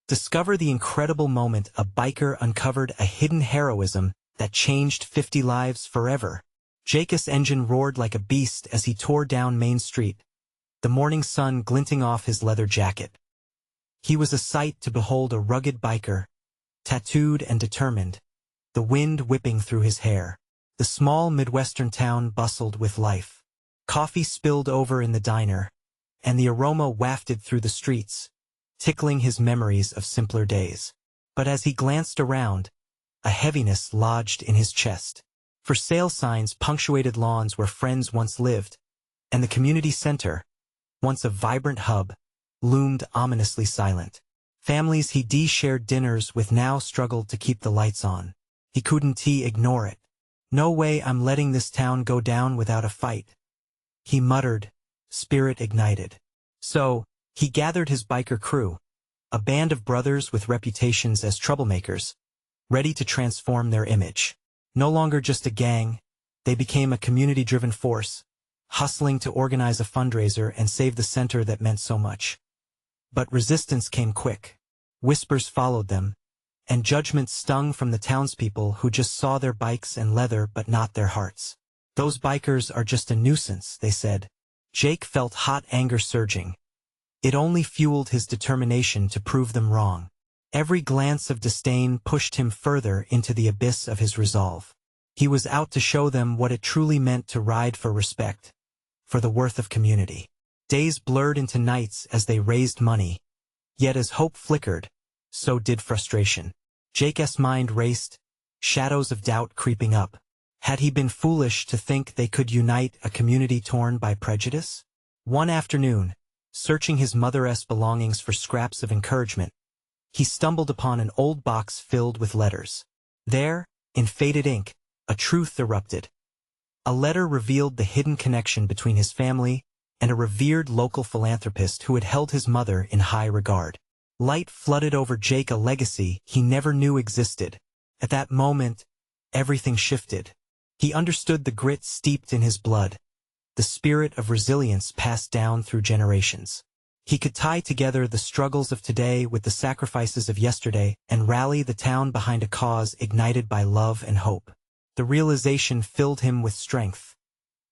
Discover the incredible moment a biker uncovered a hidden heroism that changed 50 lives forever. Jake's engine roared like a beast as he tore down Main Street, the morning sun glinting off his leather jacket. He was a sight to behold, a rugged biker, tattooed and determined, the wind whipping through his hair. The small Midwestern town bustled with life. Coffee spilled over in the diner, and the aroma wafted through the streets, tickling his memories of simpler days. But as he glanced around, a heaviness lodged in his chest. For sale signs punctuated lawns where friends once lived, and the community center, once a vibrant hub, loomed ominously silent. Families he shared dinners with now struggled to keep the lights on. He couldn't ignore it. "No way I'm letting this town go down without a fight," he muttered, spirit ignited. So, he gathered his biker crew, a band of brothers with reputations as troublemakers, ready to transform their image. No longer just a gang, they became a community-driven force, hustling to organize a fundraiser and save the center that meant so much. But resistance came quick. Whispers followed them, and judgment stung from the townspeople who just saw their bikes and leather but not their hearts. "Those bikers are just a nuisance," they said. Jake felt hot anger surging. It only fueled his determination to prove them wrong. Every glance of disdain pushed him further into the abyss of his resolve. He was out to show them what it truly meant to ride for respect, for the worth of community. Days blurred into nights as they raised money. Yet as hope flickered, so did frustration. Jake's mind raced, shadows of doubt creeping up. Had he been foolish to think they could unite a community torn by prejudice? One afternoon, searching his mother's belongings for scraps of encouragement, he stumbled upon an old box filled with letters. There, in faded ink, a truth erupted. A letter revealed the hidden connection between his family and a revered local philanthropist who had held his mother in high regard. Light flooded over Jake, a legacy he never knew existed. At that moment, everything shifted. He understood the grit steeped in his blood, the spirit of resilience passed down through generations. He could tie together the struggles of today with the sacrifices of yesterday and rally the town behind a cause ignited by love and hope. The realization filled him with strength.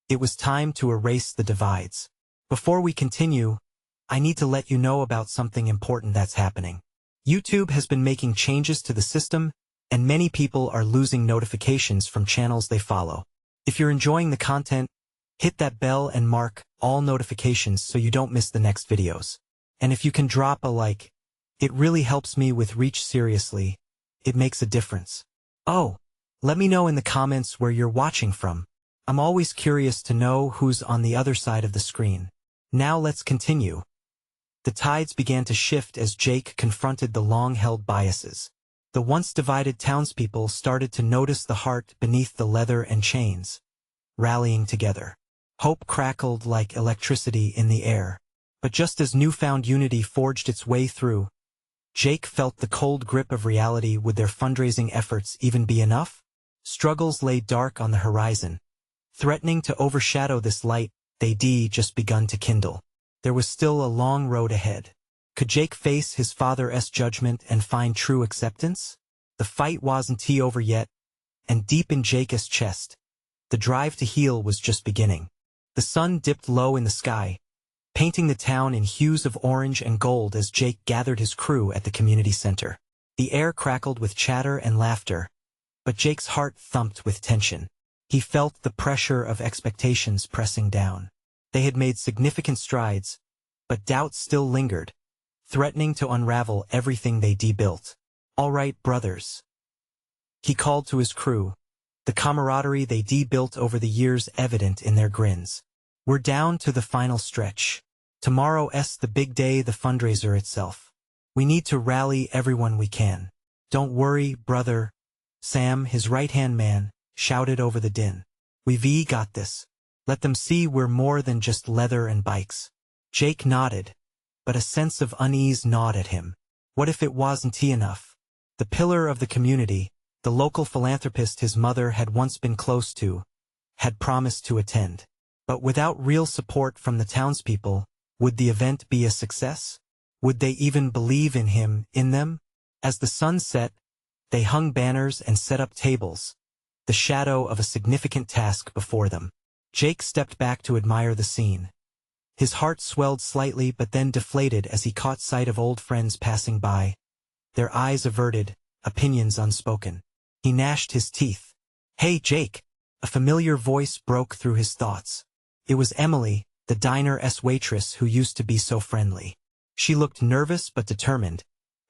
It was time to erase the divides. Before we continue, I need to let you know about something important that's happening. YouTube has been making changes to the system, and many people are losing notifications from channels they follow. If you're enjoying the content, hit that bell and mark all notifications so you don't miss the next videos. And if you can drop a like, it really helps me with reach. Seriously, it makes a difference. Oh, let me know in the comments where you're watching from. I'm always curious to know who's on the other side of the screen. Now let's continue. The tides began to shift as Jake confronted the long-held biases. The once divided townspeople started to notice the heart beneath the leather and chains, rallying together. Hope crackled like electricity in the air. But just as newfound unity forged its way through, Jake felt the cold grip of reality. Would their fundraising efforts even be enough? Struggles lay dark on the horizon, threatening to overshadow this light they'd just begun to kindle. There was still a long road ahead. Could Jake face his father's judgment and find true acceptance? The fight wasn't over yet, and deep in Jake's chest, the drive to heal was just beginning. The sun dipped low in the sky, painting the town in hues of orange and gold as Jake gathered his crew at the community center. The air crackled with chatter and laughter, but Jake's heart thumped with tension. He felt the pressure of expectations pressing down. They had made significant strides, but doubt still lingered, threatening to unravel everything they'd built. "All right, brothers," he called to his crew, the camaraderie they'd built over the years evident in their grins. "We're down to the final stretch. Tomorrow's the big day, the fundraiser itself. We need to rally everyone we can." "Don't worry, brother," Sam, his right-hand man, shouted over the din. "We've got this. Let them see we're more than just leather and bikes." Jake nodded, but a sense of unease gnawed at him. What if it wasn't enough? The pillar of the community, the local philanthropist his mother had once been close to, had promised to attend. But without real support from the townspeople, would the event be a success? Would they even believe in him, in them? As the sun set, they hung banners and set up tables, the shadow of a significant task before them. Jake stepped back to admire the scene. His heart swelled slightly but then deflated as he caught sight of old friends passing by, their eyes averted, opinions unspoken. He gnashed his teeth. "Hey, Jake!" A familiar voice broke through his thoughts. It was Emily, the diner's waitress who used to be so friendly. She looked nervous but determined,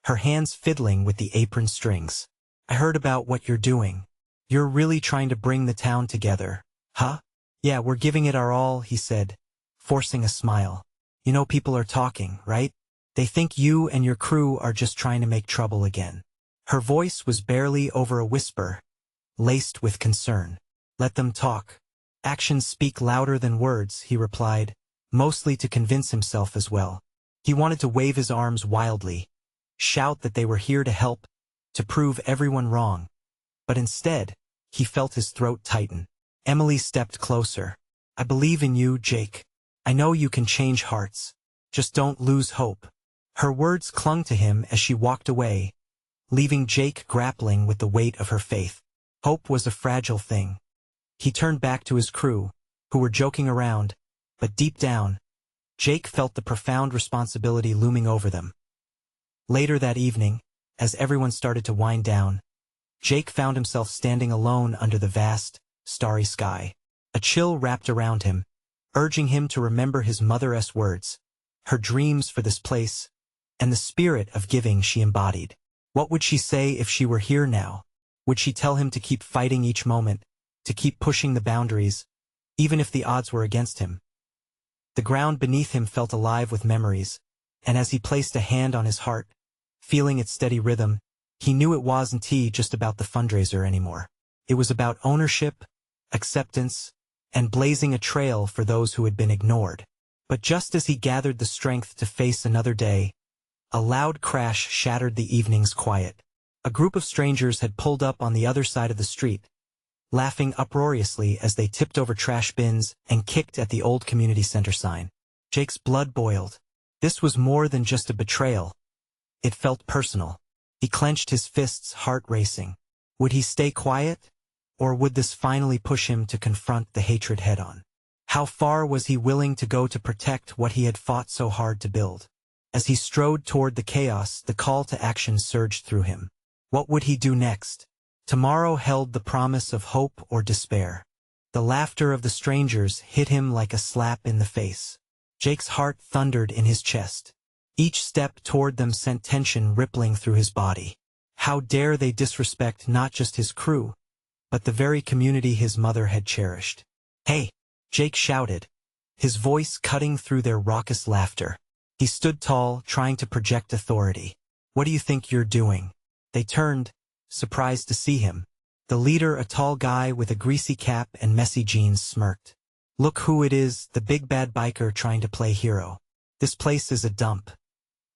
her hands fiddling with the apron strings. "I heard about what you're doing. You're really trying to bring the town together, huh?" "Yeah, we're giving it our all," he said, forcing a smile. "You know people are talking, right? They think you and your crew are just trying to make trouble again." Her voice was barely over a whisper, laced with concern. "Let them talk. Actions speak louder than words," he replied, mostly to convince himself as well. He wanted to wave his arms wildly, shout that they were here to help, to prove everyone wrong. But instead, he felt his throat tighten. Emily stepped closer. "I believe in you, Jake. I know you can change hearts. Just don't lose hope." Her words clung to him as she walked away, leaving Jake grappling with the weight of her faith. Hope was a fragile thing. He turned back to his crew, who were joking around, but deep down, Jake felt the profound responsibility looming over them. Later that evening, as everyone started to wind down, Jake found himself standing alone under the vast, starry sky. A chill wrapped around him, urging him to remember his mother's words, her dreams for this place, and the spirit of giving she embodied. What would she say if she were here now? Would she tell him to keep fighting each moment, to keep pushing the boundaries, even if the odds were against him? The ground beneath him felt alive with memories, and as he placed a hand on his heart, feeling its steady rhythm, he knew it wasn't just about the fundraiser anymore. It was about ownership, acceptance, and blazing a trail for those who had been ignored. But just as he gathered the strength to face another day, a loud crash shattered the evening's quiet. A group of strangers had pulled up on the other side of the street, laughing uproariously as they tipped over trash bins and kicked at the old community center sign. Jake's blood boiled. This was more than just a betrayal. It felt personal. He clenched his fists, heart racing. Would he stay quiet? Or would this finally push him to confront the hatred head-on? How far was he willing to go to protect what he had fought so hard to build? As he strode toward the chaos, the call to action surged through him. What would he do next? Tomorrow held the promise of hope or despair. The laughter of the strangers hit him like a slap in the face. Jake's heart thundered in his chest. Each step toward them sent tension rippling through his body. How dare they disrespect not just his crew, but the very community his mother had cherished. "Hey!" Jake shouted, his voice cutting through their raucous laughter. He stood tall, trying to project authority. "What do you think you're doing?" They turned, surprised to see him. The leader, a tall guy with a greasy cap and messy jeans, smirked. "Look who it is, the big bad biker trying to play hero. This place is a dump.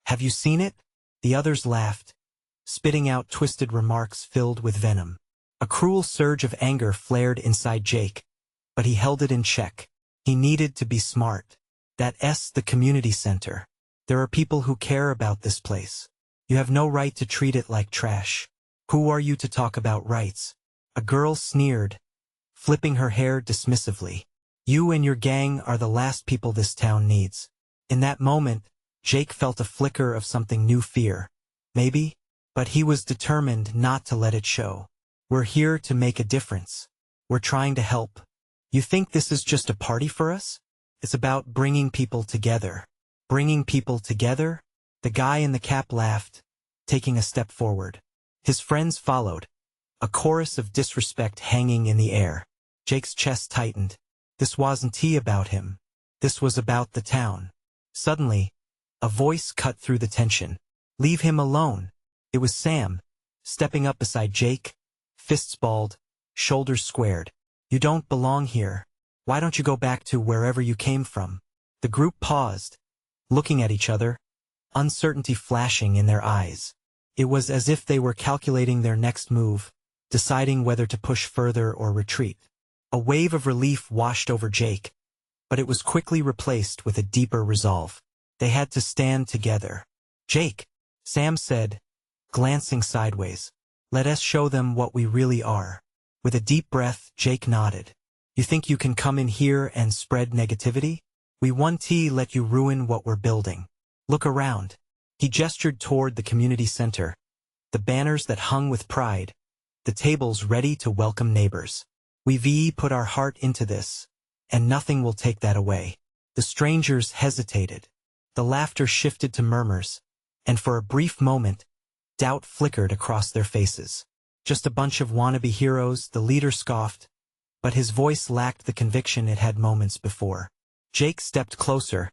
Have you seen it?" The others laughed, spitting out twisted remarks filled with venom. A cruel surge of anger flared inside Jake, but he held it in check. He needed to be smart. That's the community center. There are people who care about this place. You have no right to treat it like trash. Who are you to talk about rights? A girl sneered, flipping her hair dismissively. You and your gang are the last people this town needs. In that moment, Jake felt a flicker of something new, fear. Maybe? But he was determined not to let it show. We're here to make a difference. We're trying to help. You think this is just a party for us? It's about bringing people together. Bringing people together? The guy in the cap laughed, taking a step forward. His friends followed, a chorus of disrespect hanging in the air. Jake's chest tightened. This wasn't about him. This was about the town. Suddenly, a voice cut through the tension. Leave him alone. It was Sam, stepping up beside Jake, fists balled, shoulders squared. You don't belong here. Why don't you go back to wherever you came from? The group paused, looking at each other, uncertainty flashing in their eyes. It was as if they were calculating their next move, deciding whether to push further or retreat. A wave of relief washed over Jake, but it was quickly replaced with a deeper resolve. They had to stand together. Jake, Sam said, glancing sideways. Let us show them what we really are. With a deep breath, Jake nodded. You think you can come in here and spread negativity? We won't let you ruin what we're building. Look around. He gestured toward the community center, the banners that hung with pride, the tables ready to welcome neighbors. We've put our heart into this, and nothing will take that away. The strangers hesitated. The laughter shifted to murmurs, and for a brief moment, doubt flickered across their faces. Just a bunch of wannabe heroes, the leader scoffed, but his voice lacked the conviction it had moments before. Jake stepped closer,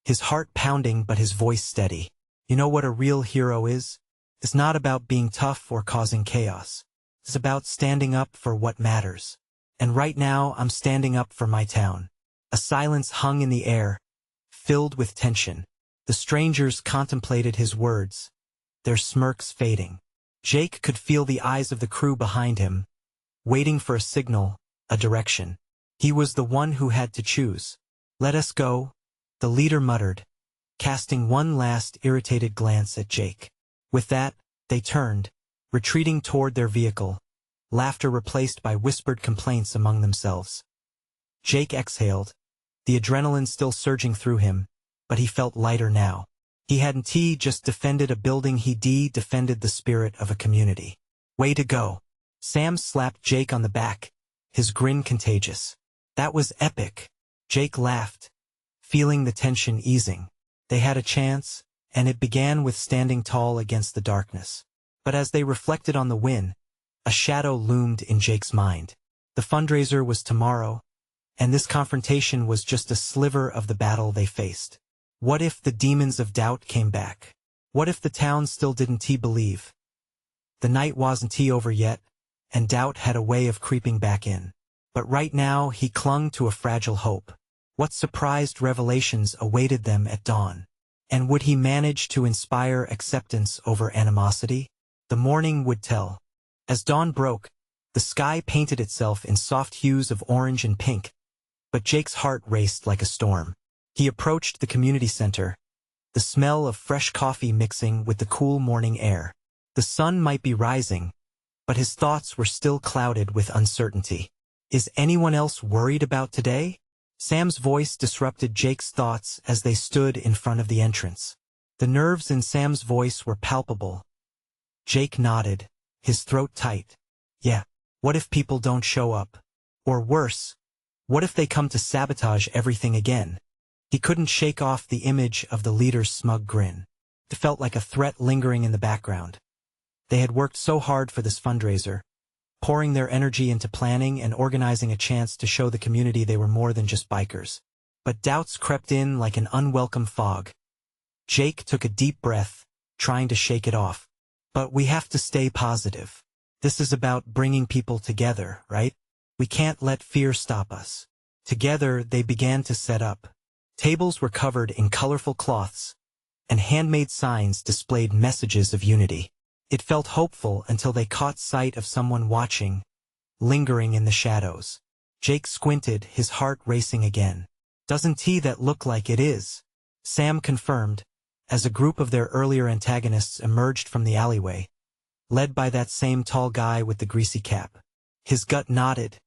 his heart pounding but his voice steady. You know what a real hero is? It's not about being tough or causing chaos. It's about standing up for what matters. And right now, I'm standing up for my town. A silence hung in the air, filled with tension. The strangers contemplated his words, their smirks fading. Jake could feel the eyes of the crew behind him, waiting for a signal, a direction. He was the one who had to choose. Let us go, the leader muttered, casting one last irritated glance at Jake. With that, they turned, retreating toward their vehicle, laughter replaced by whispered complaints among themselves. Jake exhaled, the adrenaline still surging through him, but he felt lighter now. He hadn't just defended a building, he defended the spirit of a community. Way to go. Sam slapped Jake on the back, his grin contagious. That was epic. Jake laughed, feeling the tension easing. They had a chance, and it began with standing tall against the darkness. But as they reflected on the win, a shadow loomed in Jake's mind. The fundraiser was tomorrow, and this confrontation was just a sliver of the battle they faced. What if the demons of doubt came back? What if the town still didn't believe? The night wasn't over yet, and doubt had a way of creeping back in. But right now he clung to a fragile hope. What surprised revelations awaited them at dawn? And would he manage to inspire acceptance over animosity? The morning would tell. As dawn broke, the sky painted itself in soft hues of orange and pink, but Jake's heart raced like a storm. He approached the community center, the smell of fresh coffee mixing with the cool morning air. The sun might be rising, but his thoughts were still clouded with uncertainty. Is anyone else worried about today? Sam's voice disrupted Jake's thoughts as they stood in front of the entrance. The nerves in Sam's voice were palpable. Jake nodded, his throat tight. Yeah, what if people don't show up? Or worse, what if they come to sabotage everything again? He couldn't shake off the image of the leader's smug grin. It felt like a threat lingering in the background. They had worked so hard for this fundraiser, pouring their energy into planning and organizing a chance to show the community they were more than just bikers. But doubts crept in like an unwelcome fog. Jake took a deep breath, trying to shake it off. But we have to stay positive. This is about bringing people together, right? We can't let fear stop us. Together, they began to set up. Tables were covered in colorful cloths, and handmade signs displayed messages of unity. It felt hopeful until they caught sight of someone watching, lingering in the shadows. Jake squinted, his heart racing again. Doesn't that look like it is? Sam confirmed, as a group of their earlier antagonists emerged from the alleyway, led by that same tall guy with the greasy cap. His gut nodded,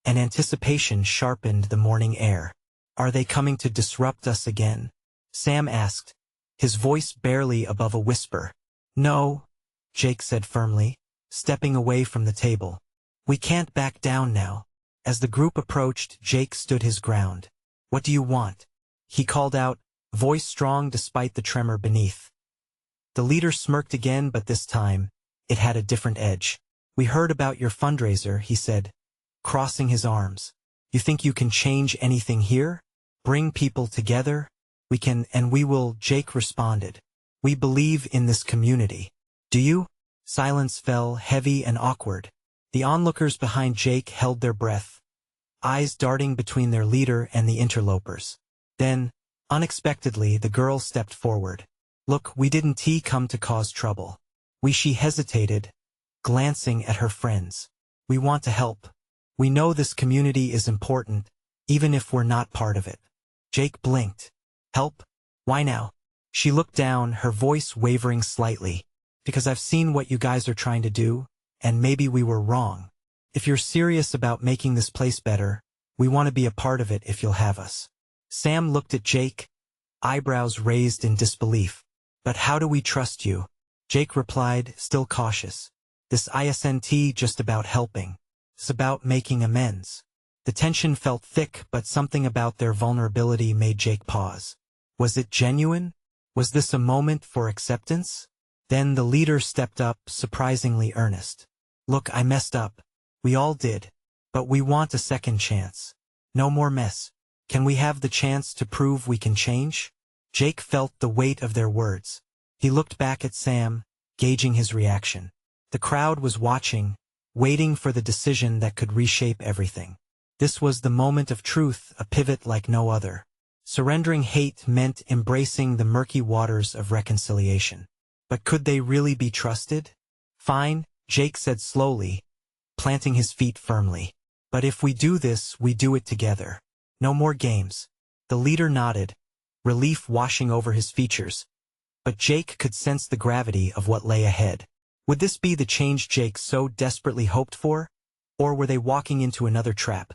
and anticipation sharpened the morning air. Are they coming to disrupt us again? Sam asked, his voice barely above a whisper. No, Jake said firmly, stepping away from the table. We can't back down now. As the group approached, Jake stood his ground. What do you want? He called out, voice strong despite the tremor beneath. The leader smirked again, but this time, it had a different edge. We heard about your fundraiser, he said, crossing his arms. You think you can change anything here? Bring people together? We can and we will, Jake responded. We believe in this community. Do you? Silence fell, heavy and awkward. The onlookers behind Jake held their breath, eyes darting between their leader and the interlopers. Then, unexpectedly, the girl stepped forward. Look, we didn't come to cause trouble. She hesitated, glancing at her friends. We want to help. We know this community is important, even if we're not part of it. Jake blinked. Help? Why now? She looked down, her voice wavering slightly. Because I've seen what you guys are trying to do, and maybe we were wrong. If you're serious about making this place better, we want to be a part of it if you'll have us. Sam looked at Jake, eyebrows raised in disbelief. But how do we trust you? Jake replied, still cautious. This isn't just about helping. It's about making amends. The tension felt thick, but something about their vulnerability made Jake pause. Was it genuine? Was this a moment for acceptance? Then the leader stepped up, surprisingly earnest. Look, I messed up. We all did. But we want a second chance. No more mess. Can we have the chance to prove we can change? Jake felt the weight of their words. He looked back at Sam, gauging his reaction. The crowd was watching, waiting for the decision that could reshape everything. This was the moment of truth, a pivot like no other. Surrendering hate meant embracing the murky waters of reconciliation. But could they really be trusted? Fine, Jake said slowly, planting his feet firmly. But if we do this, we do it together. No more games. The leader nodded, relief washing over his features. But Jake could sense the gravity of what lay ahead. Would this be the change Jake so desperately hoped for? Or were they walking into another trap?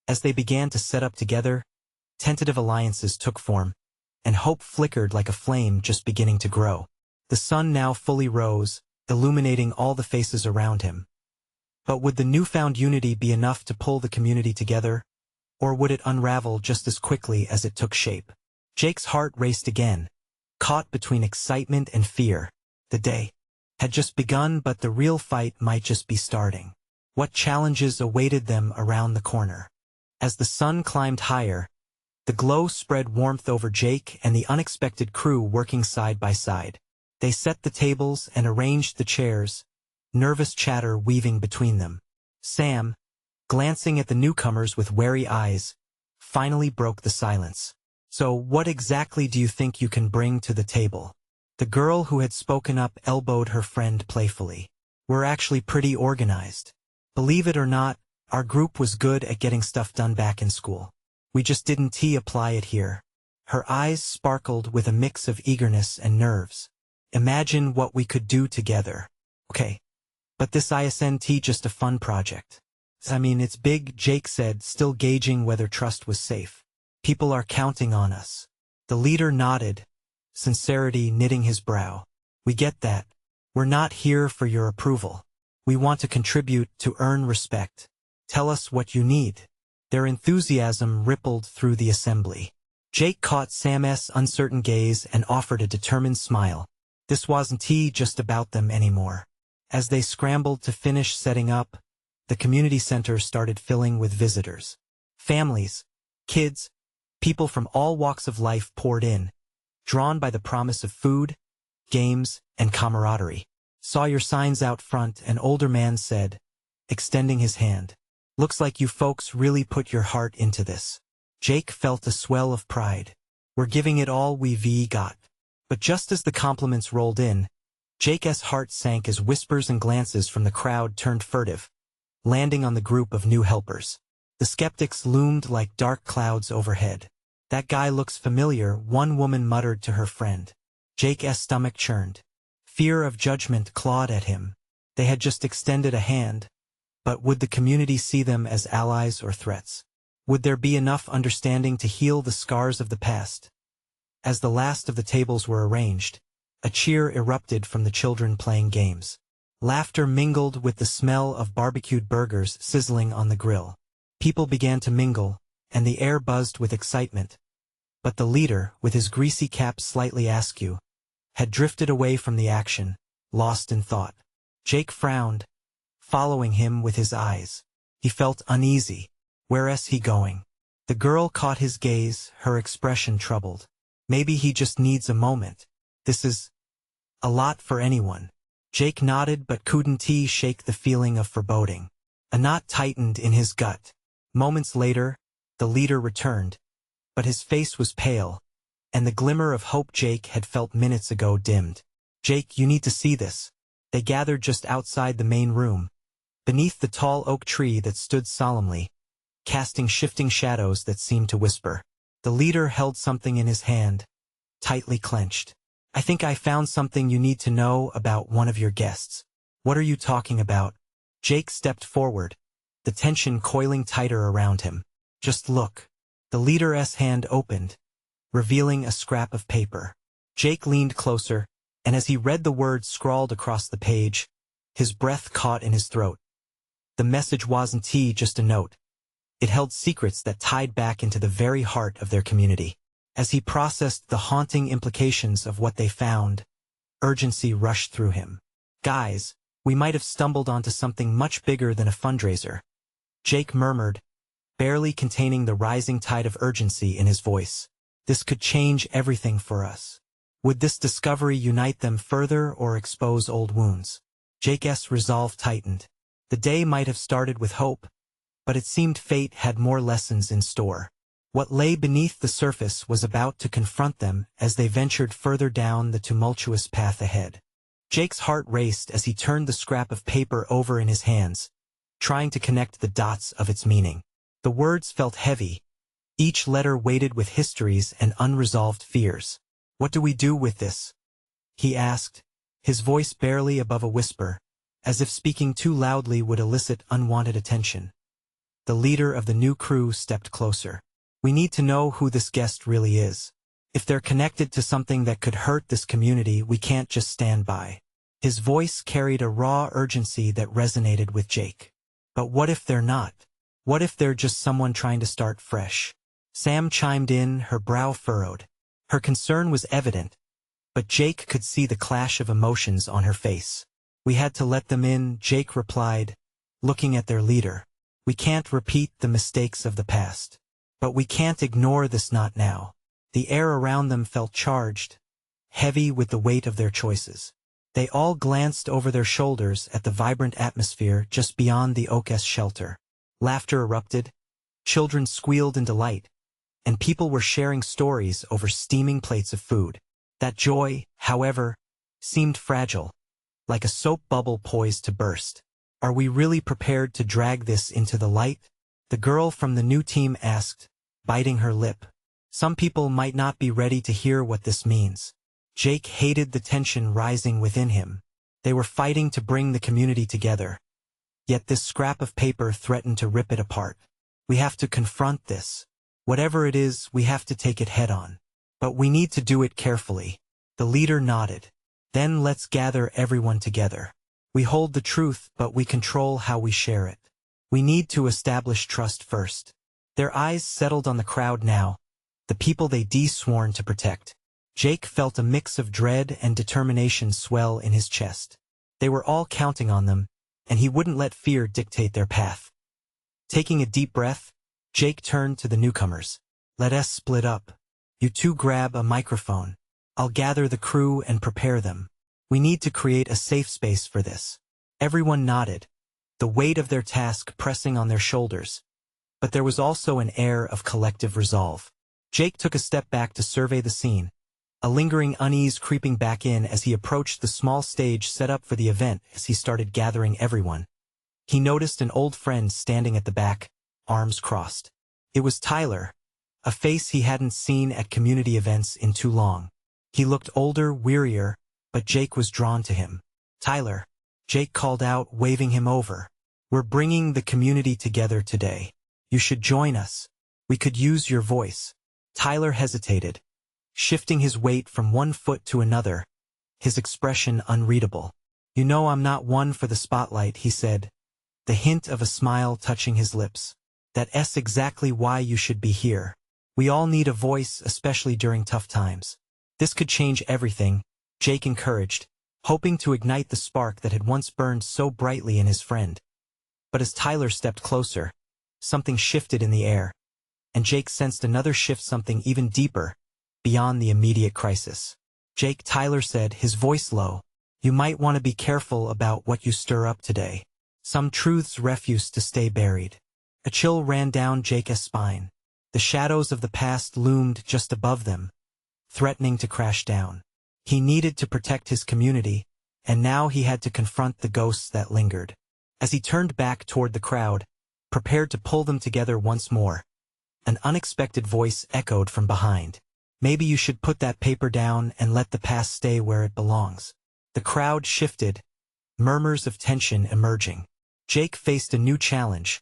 As they began to set up together, tentative alliances took form, and hope flickered like a flame just beginning to grow. The sun now fully rose, illuminating all the faces around him. But would the newfound unity be enough to pull the community together? Or would it unravel just as quickly as it took shape? Jake's heart raced again, caught between excitement and fear. The day had just begun, but the real fight might just be starting. What challenges awaited them around the corner? As the sun climbed higher, the glow spread warmth over Jake and the unexpected crew working side by side. They set the tables and arranged the chairs, nervous chatter weaving between them. Sam, glancing at the newcomers with wary eyes, finally broke the silence. So what exactly do you think you can bring to the table? The girl who had spoken up elbowed her friend playfully. We're actually pretty organized. Believe it or not, our group was good at getting stuff done back in school. We just didn't apply it here. Her eyes sparkled with a mix of eagerness and nerves. Imagine what we could do together. Okay. But this isn't just a fun project. I mean, it's big, Jake said, still gauging whether trust was safe. People are counting on us. The leader nodded, sincerity knitting his brow. We get that. We're not here for your approval. We want to contribute to earn respect. Tell us what you need. Their enthusiasm rippled through the assembly. Jake caught Sam's uncertain gaze and offered a determined smile. This wasn't just about them anymore. As they scrambled to finish setting up, the community center started filling with visitors. Families, kids, people from all walks of life poured in, drawn by the promise of food, games, and camaraderie. Saw your signs out front, an older man said, extending his hand. Looks like you folks really put your heart into this. Jake felt a swell of pride. We're giving it all we've got. But just as the compliments rolled in, Jake's heart sank as whispers and glances from the crowd turned furtive, landing on the group of new helpers. The skeptics loomed like dark clouds overhead. That guy looks familiar, one woman muttered to her friend. Jake's stomach churned. Fear of judgment clawed at him. They had just extended a hand, but would the community see them as allies or threats? Would there be enough understanding to heal the scars of the past? As the last of the tables were arranged, a cheer erupted from the children playing games. Laughter mingled with the smell of barbecued burgers sizzling on the grill. People began to mingle, and the air buzzed with excitement. But the leader, with his greasy cap slightly askew, had drifted away from the action, lost in thought. Jake frowned, following him with his eyes. He felt uneasy. Where's he going? The girl caught his gaze, her expression troubled. Maybe he just needs a moment. This is a lot for anyone. Jake nodded but couldn't shake the feeling of foreboding. A knot tightened in his gut. Moments later, the leader returned, but his face was pale, and the glimmer of hope Jake had felt minutes ago dimmed. Jake, you need to see this. They gathered just outside the main room, beneath the tall oak tree that stood solemnly, casting shifting shadows that seemed to whisper. The leader held something in his hand, tightly clenched. I think I found something you need to know about one of your guests. What are you talking about? Jake stepped forward, the tension coiling tighter around him. Just look. The leader's hand opened, revealing a scrap of paper. Jake leaned closer, and as he read the words scrawled across the page, his breath caught in his throat. The message wasn't just a note. It held secrets that tied back into the very heart of their community. As he processed the haunting implications of what they found, urgency rushed through him. Guys, we might have stumbled onto something much bigger than a fundraiser. Jake murmured, barely containing the rising tide of urgency in his voice. This could change everything for us. Would this discovery unite them further or expose old wounds? Jake's resolve tightened. The day might have started with hope, but it seemed fate had more lessons in store. What lay beneath the surface was about to confront them as they ventured further down the tumultuous path ahead. Jake's heart raced as he turned the scrap of paper over in his hands, trying to connect the dots of its meaning. The words felt heavy, each letter weighted with histories and unresolved fears. What do we do with this? He asked, his voice barely above a whisper, as if speaking too loudly would elicit unwanted attention. The leader of the new crew stepped closer. We need to know who this guest really is. If they're connected to something that could hurt this community, we can't just stand by. His voice carried a raw urgency that resonated with Jake. But what if they're not? What if they're just someone trying to start fresh? Sam chimed in, her brow furrowed. Her concern was evident, but Jake could see the clash of emotions on her face. We had to let them in, Jake replied, looking at their leader. We can't repeat the mistakes of the past. But we can't ignore this not now. The air around them felt charged, heavy with the weight of their choices. They all glanced over their shoulders at the vibrant atmosphere just beyond the oak's shelter. Laughter erupted, children squealed in delight, and people were sharing stories over steaming plates of food. That joy, however, seemed fragile, like a soap bubble poised to burst. Are we really prepared to drag this into the light? The girl from the new team asked, biting her lip. Some people might not be ready to hear what this means. Jake hated the tension rising within him. They were fighting to bring the community together. Yet this scrap of paper threatened to rip it apart. We have to confront this. Whatever it is, we have to take it head on. But we need to do it carefully. The leader nodded. Then let's gather everyone together. We hold the truth, but we control how we share it. We need to establish trust first. Their eyes settled on the crowd now, the people they'd sworn to protect. Jake felt a mix of dread and determination swell in his chest. They were all counting on them, and he wouldn't let fear dictate their path. Taking a deep breath, Jake turned to the newcomers. Let us split up. You two grab a microphone. I'll gather the crew and prepare them. We need to create a safe space for this. Everyone nodded, the weight of their task pressing on their shoulders. But there was also an air of collective resolve. Jake took a step back to survey the scene, a lingering unease creeping back in as he approached the small stage set up for the event. As he started gathering everyone, he noticed an old friend standing at the back, arms crossed. It was Tyler, a face he hadn't seen at community events in too long. He looked older, wearier, but Jake was drawn to him. Tyler, Jake called out, waving him over. We're bringing the community together today. You should join us. We could use your voice. Tyler hesitated, shifting his weight from one foot to another, his expression unreadable. You know I'm not one for the spotlight, he said, the hint of a smile touching his lips. That's exactly why you should be here. We all need a voice, especially during tough times. This could change everything, Jake encouraged, hoping to ignite the spark that had once burned so brightly in his friend. But as Tyler stepped closer, something shifted in the air, and Jake sensed another shift, something even deeper, beyond the immediate crisis. Jake, Tyler said, his voice low, you might want to be careful about what you stir up today. Some truths refuse to stay buried. A chill ran down Jake's spine. The shadows of the past loomed just above them, threatening to crash down. He needed to protect his community, and now he had to confront the ghosts that lingered. As he turned back toward the crowd, prepared to pull them together once more, an unexpected voice echoed from behind. Maybe you should put that paper down and let the past stay where it belongs. The crowd shifted, murmurs of tension emerging. Jake faced a new challenge,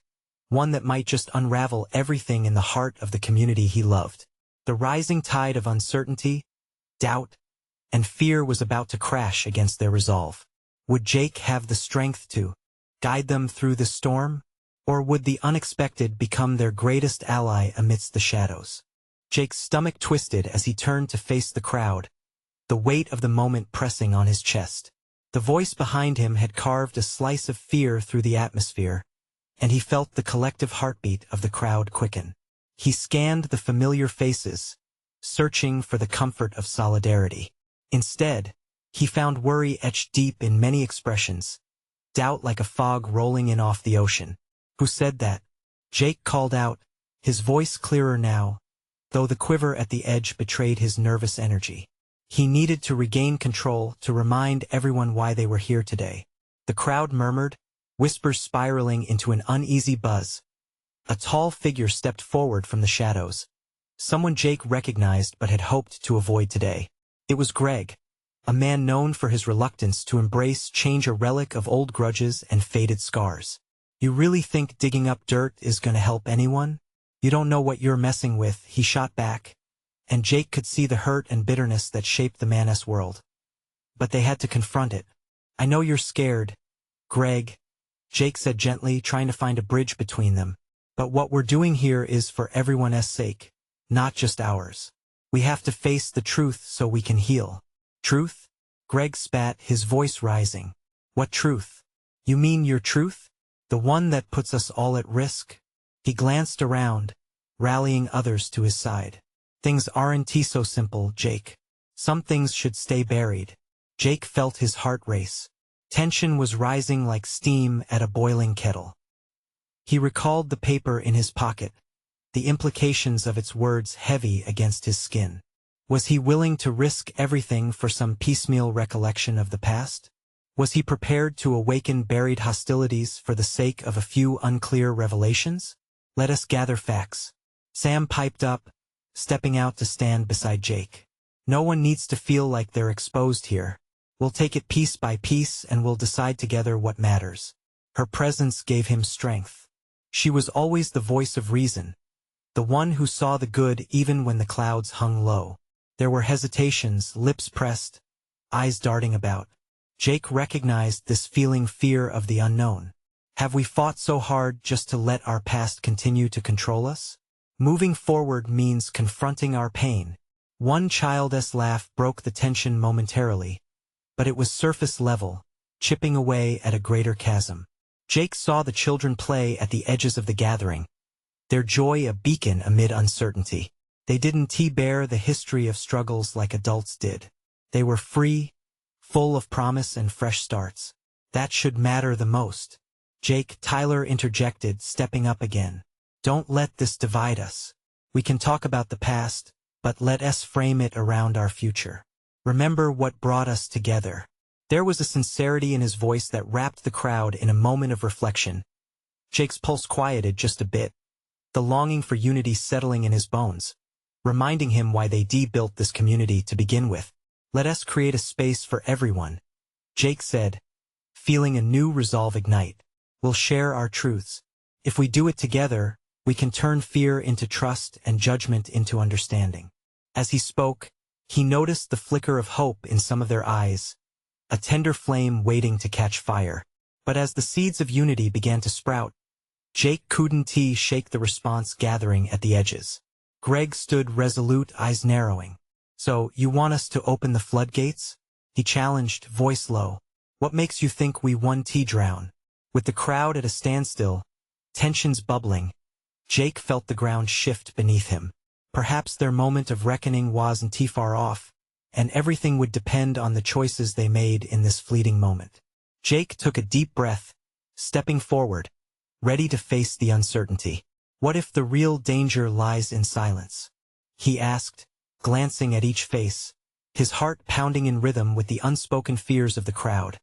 one that might just unravel everything in the heart of the community he loved. The rising tide of uncertainty, doubt, and fear was about to crash against their resolve. Would Jake have the strength to guide them through the storm? Or would the unexpected become their greatest ally amidst the shadows? Jake's stomach twisted as he turned to face the crowd, the weight of the moment pressing on his chest. The voice behind him had carved a slice of fear through the atmosphere, and he felt the collective heartbeat of the crowd quicken. He scanned the familiar faces, searching for the comfort of solidarity. Instead, he found worry etched deep in many expressions, doubt like a fog rolling in off the ocean. Who said that? Jake called out, his voice clearer now, though the quiver at the edge betrayed his nervous energy. He needed to regain control to remind everyone why they were here today. The crowd murmured, whispers spiraling into an uneasy buzz. A tall figure stepped forward from the shadows. Someone Jake recognized but had hoped to avoid today. It was Greg, a man known for his reluctance to embrace change, a relic of old grudges and faded scars. You really think digging up dirt is going to help anyone? You don't know what you're messing with, he shot back, and Jake could see the hurt and bitterness that shaped the man's world. But they had to confront it. I know you're scared, Greg, Jake said gently, trying to find a bridge between them. But what we're doing here is for everyone's sake, not just ours. We have to face the truth so we can heal. Truth? Greg spat, his voice rising. What truth? You mean your truth? The one that puts us all at risk? He glanced around, rallying others to his side. Things aren't so simple, Jake. Some things should stay buried. Jake felt his heart race. Tension was rising like steam at a boiling kettle. He recalled the paper in his pocket, the implications of its words heavy against his skin. Was he willing to risk everything for some piecemeal recollection of the past? Was he prepared to awaken buried hostilities for the sake of a few unclear revelations? Let us gather facts. Sam piped up, stepping out to stand beside Jake. No one needs to feel like they're exposed here. We'll take it piece by piece and we'll decide together what matters. Her presence gave him strength. She was always the voice of reason, the one who saw the good even when the clouds hung low. There were hesitations, lips pressed, eyes darting about. Jake recognized this feeling, fear of the unknown. Have we fought so hard just to let our past continue to control us? Moving forward means confronting our pain. One child's laugh broke the tension momentarily, but it was surface level, chipping away at a greater chasm. Jake saw the children play at the edges of the gathering, their joy a beacon amid uncertainty. They didn't bear the history of struggles like adults did. They were free, full of promise and fresh starts. That should matter the most. Tyler interjected, stepping up again. Don't let this divide us. We can talk about the past, but let us frame it around our future. Remember what brought us together. There was a sincerity in his voice that wrapped the crowd in a moment of reflection. Jake's pulse quieted just a bit, the longing for unity settling in his bones, reminding him why they built this community to begin with. Let us create a space for everyone, Jake said, feeling a new resolve ignite. We'll share our truths. If we do it together, we can turn fear into trust and judgment into understanding. As he spoke, he noticed the flicker of hope in some of their eyes, a tender flame waiting to catch fire. But as the seeds of unity began to sprout, Jake couldn't shake the response gathering at the edges. Greg stood resolute, eyes narrowing. So, you want us to open the floodgates? He challenged, voice low. What makes you think we won't drown? With the crowd at a standstill, tensions bubbling, Jake felt the ground shift beneath him. Perhaps their moment of reckoning wasn't far off, and everything would depend on the choices they made in this fleeting moment. Jake took a deep breath, stepping forward, ready to face the uncertainty. What if the real danger lies in silence? He asked, glancing at each face, his heart pounding in rhythm with the unspoken fears of the crowd.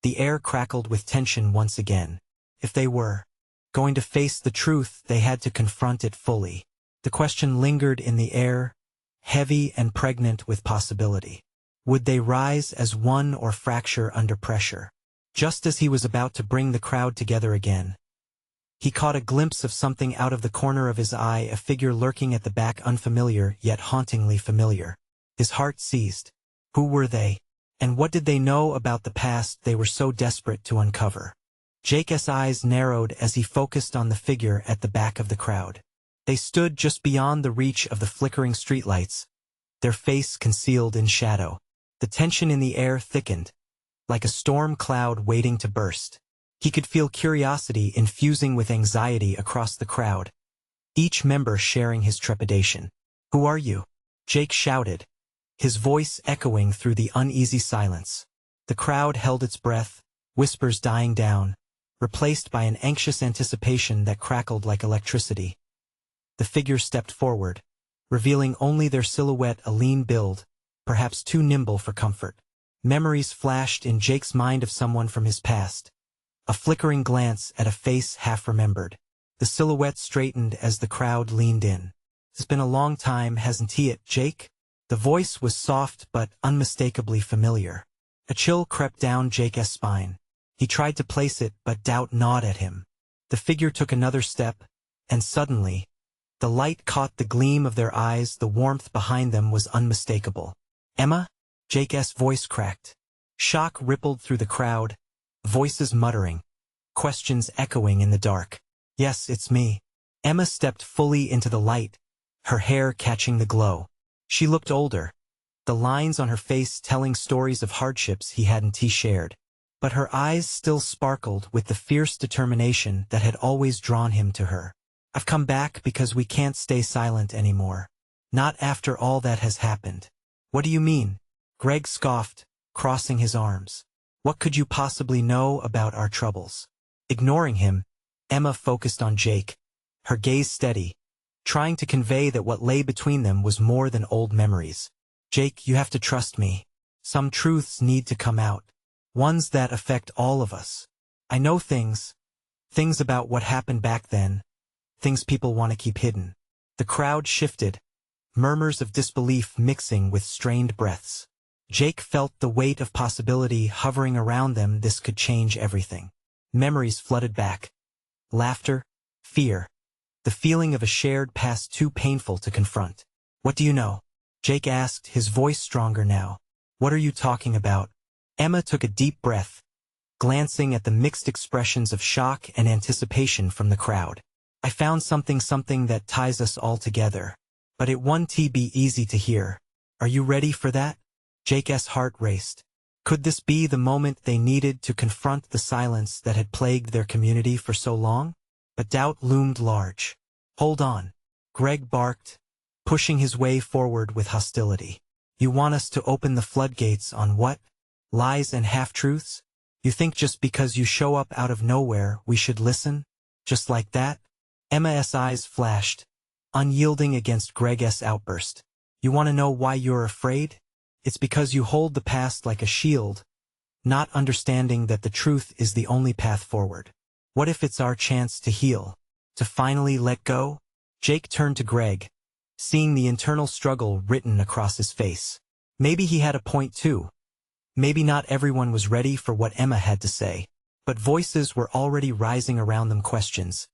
The air crackled with tension once again. If they were going to face the truth, they had to confront it fully. The question lingered in the air, heavy and pregnant with possibility. Would they rise as one or fracture under pressure? Just as he was about to bring the crowd together again, he caught a glimpse of something out of the corner of his eye, a figure lurking at the back, unfamiliar yet hauntingly familiar. His heart seized. Who were they? And what did they know about the past they were so desperate to uncover? Jake's eyes narrowed as he focused on the figure at the back of the crowd. They stood just beyond the reach of the flickering streetlights, their face concealed in shadow. The tension in the air thickened, like a storm cloud waiting to burst. He could feel curiosity infusing with anxiety across the crowd, each member sharing his trepidation. "Who are you?" Jake shouted, his voice echoing through the uneasy silence. The crowd held its breath, whispers dying down, replaced by an anxious anticipation that crackled like electricity. The figure stepped forward, revealing only their silhouette, a lean build, perhaps too nimble for comfort. Memories flashed in Jake's mind of someone from his past, a flickering glance at a face half-remembered. The silhouette straightened as the crowd leaned in. "It's been a long time, hasn't it, Jake?" The voice was soft but unmistakably familiar. A chill crept down Jake's spine. He tried to place it, but doubt gnawed at him. The figure took another step, and suddenly, the light caught the gleam of their eyes. The warmth behind them was unmistakable. "Emma?" Jake's voice cracked. Shock rippled through the crowd, voices muttering, questions echoing in the dark. "Yes, it's me." Emma stepped fully into the light, her hair catching the glow. She looked older, the lines on her face telling stories of hardships he hadn't shared. But her eyes still sparkled with the fierce determination that had always drawn him to her. "I've come back because we can't stay silent anymore. Not after all that has happened." "What do you mean?" Greg scoffed, crossing his arms. "What could you possibly know about our troubles?" Ignoring him, Emma focused on Jake, her gaze steady, trying to convey that what lay between them was more than old memories. "Jake, you have to trust me. Some truths need to come out. Ones that affect all of us. I know things about what happened back then, things people want to keep hidden." The crowd shifted, murmurs of disbelief mixing with strained breaths. Jake felt the weight of possibility hovering around them. This could change everything. Memories flooded back. Laughter, fear, the feeling of a shared past too painful to confront. "What do you know?" Jake asked, his voice stronger now. "What are you talking about?" Emma took a deep breath, glancing at the mixed expressions of shock and anticipation from the crowd. "I found something that ties us all together. But it won't be easy to hear. Are you ready for that?" Jake's heart raced. Could this be the moment they needed to confront the silence that had plagued their community for so long? But doubt loomed large. "Hold on," Greg barked, pushing his way forward with hostility. "You want us to open the floodgates on what? Lies and half-truths? You think just because you show up out of nowhere we should listen? Just like that?" Emma's eyes flashed, unyielding against Greg's outburst. "You want to know why you're afraid? It's because you hold the past like a shield, not understanding that the truth is the only path forward. What if it's our chance to heal, to finally let go?" Jake turned to Greg, seeing the internal struggle written across his face. Maybe he had a point too. Maybe not everyone was ready for what Emma had to say. But voices were already rising around them, questions,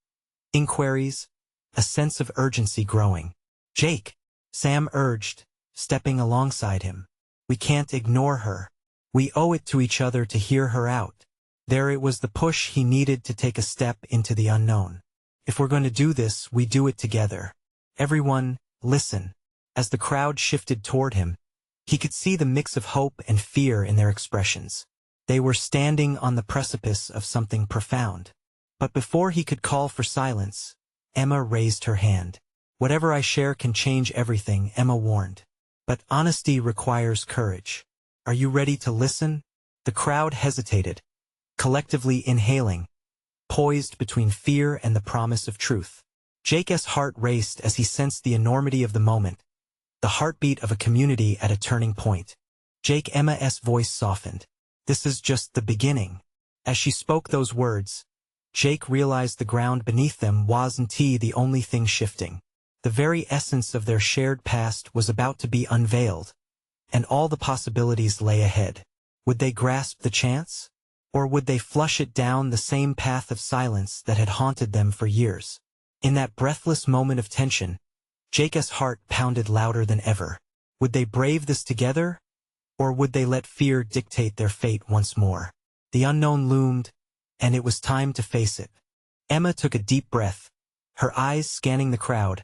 inquiries, a sense of urgency growing. "Jake," Sam urged, stepping alongside him. "We can't ignore her. We owe it to each other to hear her out." There it was, the push he needed to take a step into the unknown. "If we're going to do this, we do it together. Everyone, listen." As the crowd shifted toward him, he could see the mix of hope and fear in their expressions. They were standing on the precipice of something profound. But before he could call for silence, Emma raised her hand. "Whatever I share can change everything," Emma warned. "But honesty requires courage. Are you ready to listen?" The crowd hesitated, collectively inhaling, poised between fear and the promise of truth. Jake's heart raced as he sensed the enormity of the moment, the heartbeat of a community at a turning point. Emma's voice softened. "This is just the beginning." As she spoke those words, Jake realized the ground beneath them wasn't the only thing shifting. The very essence of their shared past was about to be unveiled, and all the possibilities lay ahead. Would they grasp the chance? Or would they flush it down the same path of silence that had haunted them for years? In that breathless moment of tension, Jake's heart pounded louder than ever. Would they brave this together? Or would they let fear dictate their fate once more? The unknown loomed, and it was time to face it. Emma took a deep breath, her eyes scanning the crowd,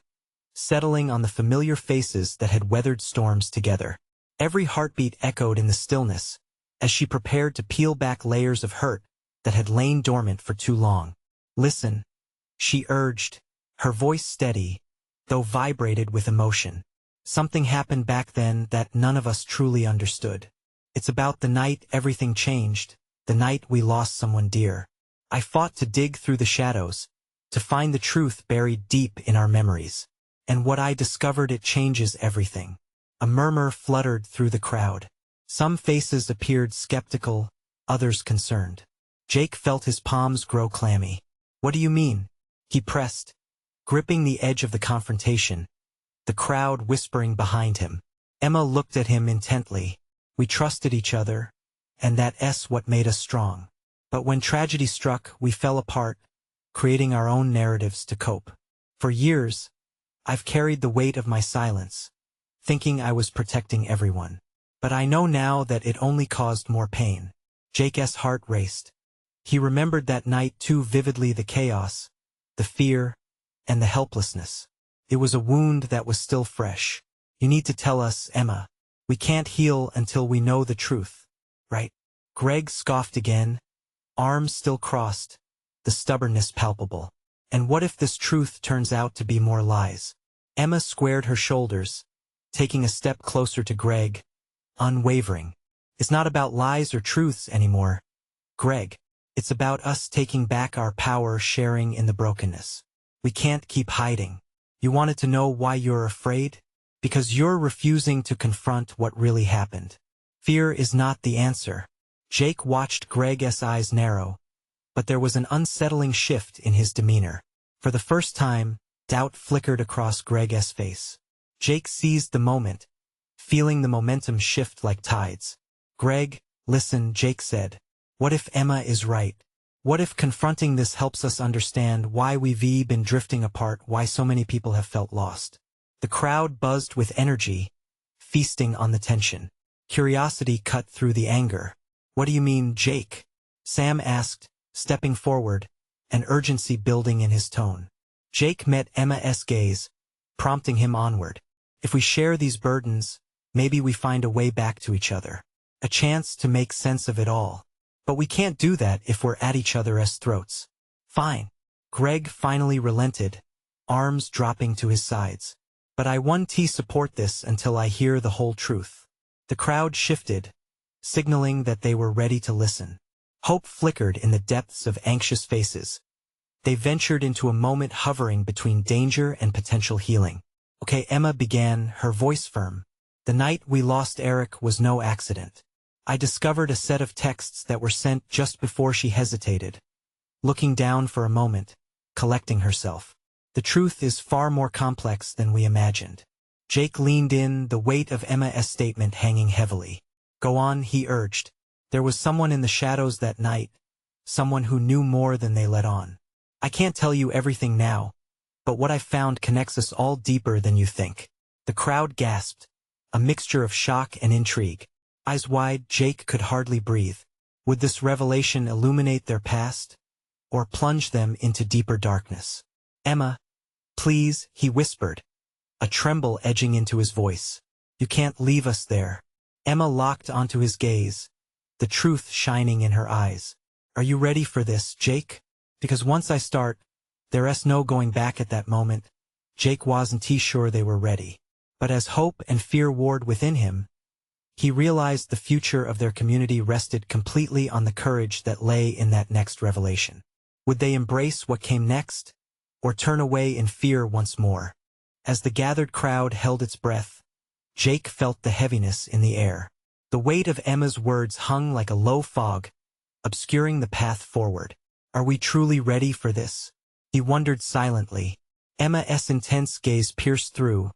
settling on the familiar faces that had weathered storms together. Every heartbeat echoed in the stillness, as she prepared to peel back layers of hurt that had lain dormant for too long. "Listen," she urged, her voice steady, though vibrated with emotion. "Something happened back then that none of us truly understood. It's about the night everything changed, the night we lost someone dear. I fought to dig through the shadows, to find the truth buried deep in our memories. And what I discovered, it changes everything." A murmur fluttered through the crowd. Some faces appeared skeptical, others concerned. Jake felt his palms grow clammy. "What do you mean?" he pressed, gripping the edge of the confrontation, the crowd whispering behind him. Emma looked at him intently. "We trusted each other, and that's what made us strong. But when tragedy struck, we fell apart, creating our own narratives to cope. For years, I've carried the weight of my silence, thinking I was protecting everyone. But I know now that it only caused more pain." Jake's heart raced. He remembered that night too vividly, the chaos, the fear, and the helplessness. It was a wound that was still fresh. "You need to tell us, Emma. We can't heal until we know the truth, right?" Greg scoffed again, arms still crossed, the stubbornness palpable. "And what if this truth turns out to be more lies?" Emma squared her shoulders, taking a step closer to Greg, unwavering. "It's not about lies or truths anymore, Greg. It's about us taking back our power, sharing in the brokenness. We can't keep hiding. You wanted to know why you're afraid? Because you're refusing to confront what really happened. Fear is not the answer." Jake watched Greg's eyes narrow, but there was an unsettling shift in his demeanor. For the first time, doubt flickered across Greg's face. Jake seized the moment, feeling the momentum shift like tides. "Greg, listen," Jake said. "What if Emma is right? What if confronting this helps us understand why we've been drifting apart, why so many people have felt lost?" The crowd buzzed with energy, feasting on the tension. Curiosity cut through the anger. "What do you mean, Jake?" Sam asked, stepping forward, an urgency building in his tone. Jake met Emma's gaze, prompting him onward. "If we share these burdens, maybe we find a way back to each other. A chance to make sense of it all. But we can't do that if we're at each other's throats." "Fine." Greg finally relented, arms dropping to his sides. "But I won't support this until I hear the whole truth." The crowd shifted, signaling that they were ready to listen. Hope flickered in the depths of anxious faces. They ventured into a moment hovering between danger and potential healing. "Okay," Emma began, her voice firm. "The night we lost Eric was no accident. I discovered a set of texts that were sent just before." She hesitated, looking down for a moment, collecting herself. "The truth is far more complex than we imagined." Jake leaned in, the weight of Emma's statement hanging heavily. "Go on," he urged. "There was someone in the shadows that night, someone who knew more than they let on. I can't tell you everything now, but what I found connects us all deeper than you think." The crowd gasped, a mixture of shock and intrigue. Eyes wide, Jake could hardly breathe. Would this revelation illuminate their past, or plunge them into deeper darkness? "Emma, please," he whispered, a tremble edging into his voice. "You can't leave us there." Emma locked onto his gaze, the truth shining in her eyes. "Are you ready for this, Jake? Because once I start, there's no going back." At that moment, Jake wasn't sure they were ready. But as hope and fear warred within him, he realized the future of their community rested completely on the courage that lay in that next revelation. Would they embrace what came next, or turn away in fear once more? As the gathered crowd held its breath, Jake felt the heaviness in the air. The weight of Emma's words hung like a low fog, obscuring the path forward. Are we truly ready for this? He wondered silently, Emma's intense gaze pierced through,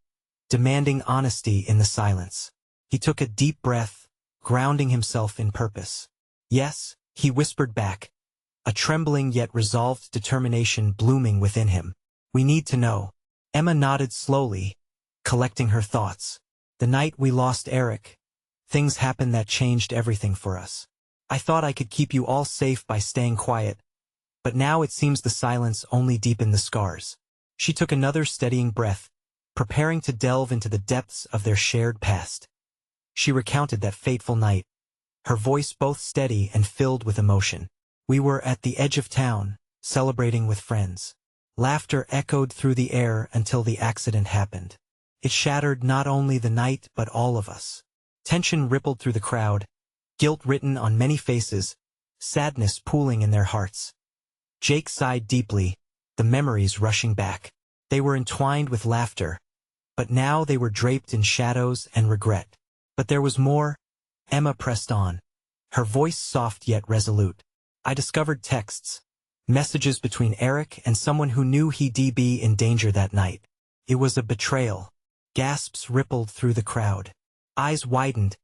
demanding honesty in the silence. He took a deep breath, grounding himself in purpose. Yes, he whispered back, a trembling yet resolved determination blooming within him. We need to know. Emma nodded slowly, collecting her thoughts. The night we lost Eric, things happened that changed everything for us. I thought I could keep you all safe by staying quiet, but now it seems the silence only deepened the scars. She took another steadying breath, preparing to delve into the depths of their shared past. She recounted that fateful night, her voice both steady and filled with emotion. We were at the edge of town, celebrating with friends. Laughter echoed through the air until the accident happened. It shattered not only the night but all of us. Tension rippled through the crowd, guilt written on many faces, sadness pooling in their hearts. Jake sighed deeply, the memories rushing back. They were entwined with laughter, but now they were draped in shadows and regret. But there was more. Emma pressed on, her voice soft yet resolute. I discovered texts, messages between Eric and someone who knew he'd be in danger that night. It was a betrayal. Gasps rippled through the crowd. Eyes widened,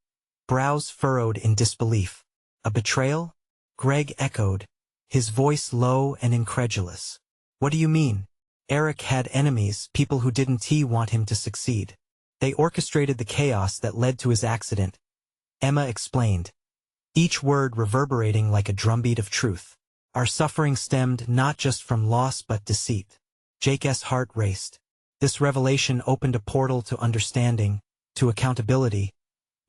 brows furrowed in disbelief. A betrayal? Greg echoed, his voice low and incredulous. What do you mean? Eric had enemies, people who didn't want him to succeed. They orchestrated the chaos that led to his accident. Emma explained, each word reverberating like a drumbeat of truth. Our suffering stemmed not just from loss but deceit. Jake's heart raced. This revelation opened a portal to understanding, to accountability,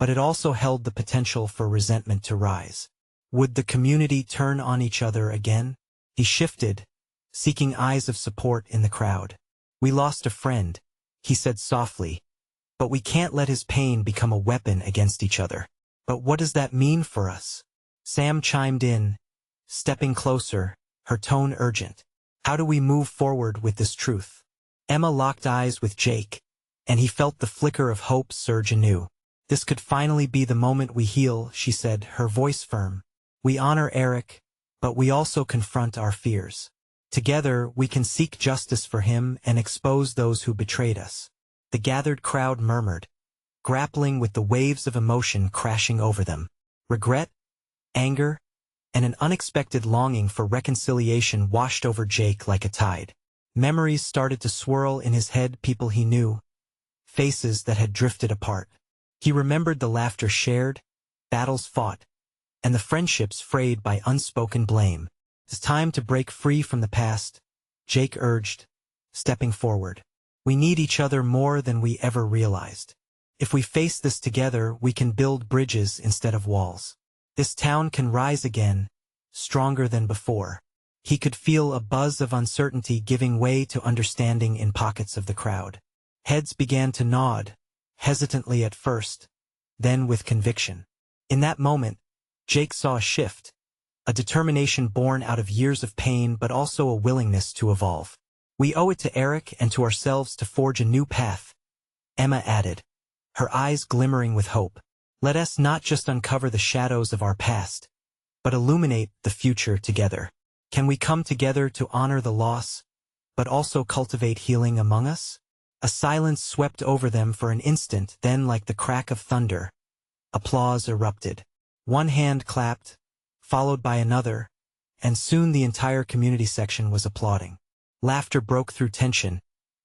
but it also held the potential for resentment to rise. Would the community turn on each other again? He shifted, seeking eyes of support in the crowd. We lost a friend, he said softly, but we can't let his pain become a weapon against each other. But what does that mean for us? Sam chimed in, stepping closer, her tone urgent. How do we move forward with this truth? Emma locked eyes with Jake, and he felt the flicker of hope surge anew. This could finally be the moment we heal, she said, her voice firm. We honor Eric, but we also confront our fears. Together, we can seek justice for him and expose those who betrayed us. The gathered crowd murmured, grappling with the waves of emotion crashing over them. Regret, anger, and an unexpected longing for reconciliation washed over Jake like a tide. Memories started to swirl in his head, people he knew, faces that had drifted apart. He remembered the laughter shared, battles fought, and the friendships frayed by unspoken blame. It's time to break free from the past, Jake urged, stepping forward. We need each other more than we ever realized. If we face this together, we can build bridges instead of walls. This town can rise again, stronger than before. He could feel a buzz of uncertainty giving way to understanding in pockets of the crowd. Heads began to nod, hesitantly at first, then with conviction. In that moment, Jake saw a shift, a determination born out of years of pain but also a willingness to evolve. We owe it to Eric and to ourselves to forge a new path, Emma added, her eyes glimmering with hope. Let us not just uncover the shadows of our past, but illuminate the future together. Can we come together to honor the loss, but also cultivate healing among us? A silence swept over them for an instant, then like the crack of thunder, applause erupted. One hand clapped, followed by another, and soon the entire community section was applauding. Laughter broke through tension,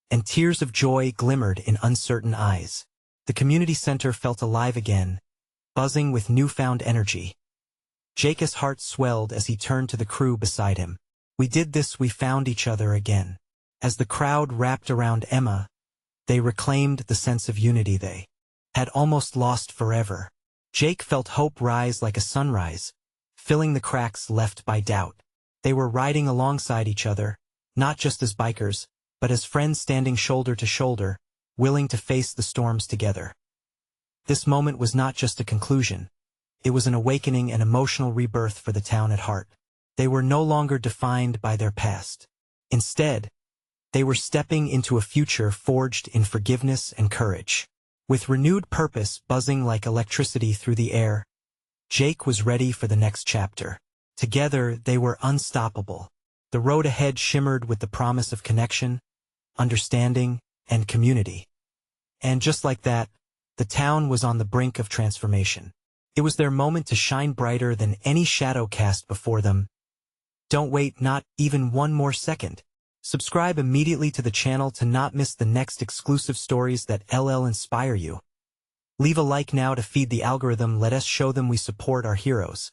and tears of joy glimmered in uncertain eyes. The community center felt alive again, buzzing with newfound energy. Jake's heart swelled as he turned to the crew beside him. We did this, we found each other again. As the crowd wrapped around Emma, they reclaimed the sense of unity they had almost lost forever. Jake felt hope rise like a sunrise, filling the cracks left by doubt. They were riding alongside each other, not just as bikers, but as friends standing shoulder to shoulder, willing to face the storms together. This moment was not just a conclusion. It was an awakening and emotional rebirth for the town at heart. They were no longer defined by their past. Instead, they were stepping into a future forged in forgiveness and courage. With renewed purpose buzzing like electricity through the air, Jake was ready for the next chapter. Together, they were unstoppable. The road ahead shimmered with the promise of connection, understanding, and community. And just like that, the town was on the brink of transformation. It was their moment to shine brighter than any shadow cast before them. Don't wait not even one more second. Subscribe immediately to the channel to not miss the next exclusive stories that LL inspire you. Leave a like now to feed the algorithm. Let us show them we support our heroes.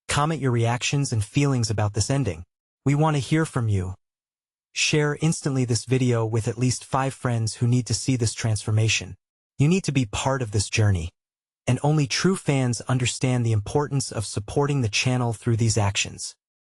Comment your reactions and feelings about this ending. We want to hear from you. Share instantly this video with at least 5 friends who need to see this transformation. You need to be part of this journey. And only true fans understand the importance of supporting the channel through these actions.